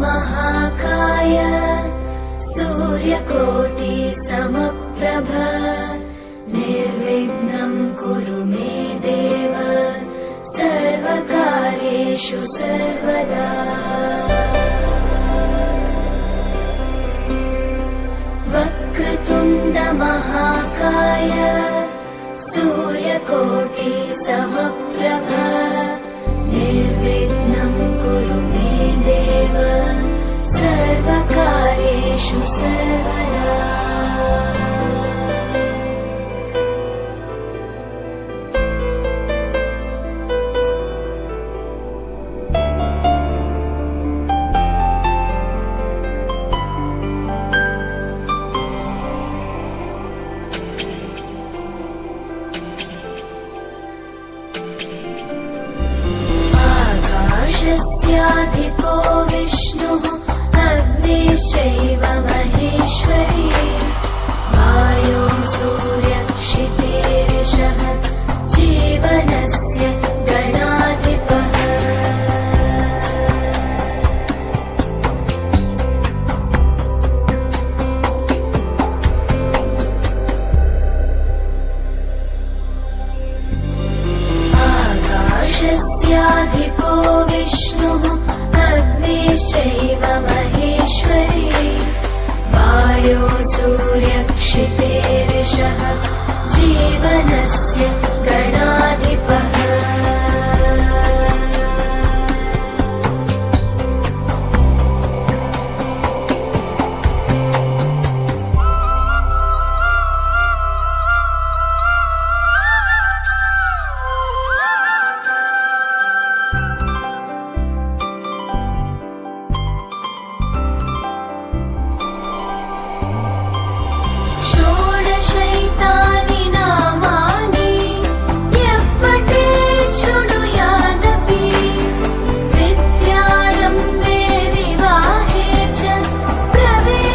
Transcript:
महाकाय सूर्यकोटि समप्रभ निर्विघ्नं कुरु मे देव सर्वकार्येषु सर्वदा। वक्रतुण्ड महाकाय सूर्यकोटि समप्रभ निर्विघ्नं कुरु मे देव सर्वकार्येषु सर्वदा। आकाशस्याधिपो विष्णुः अग्निश्चैव महेश्वरी वायो सूर्यक्षितेरिषः जीवनस्य गणाधिपः। आकाशस्याधिपो विष्णुः अग्निश्चैव महेश्वरी वायो सूर्यक्षितेरिषः जीवनस्य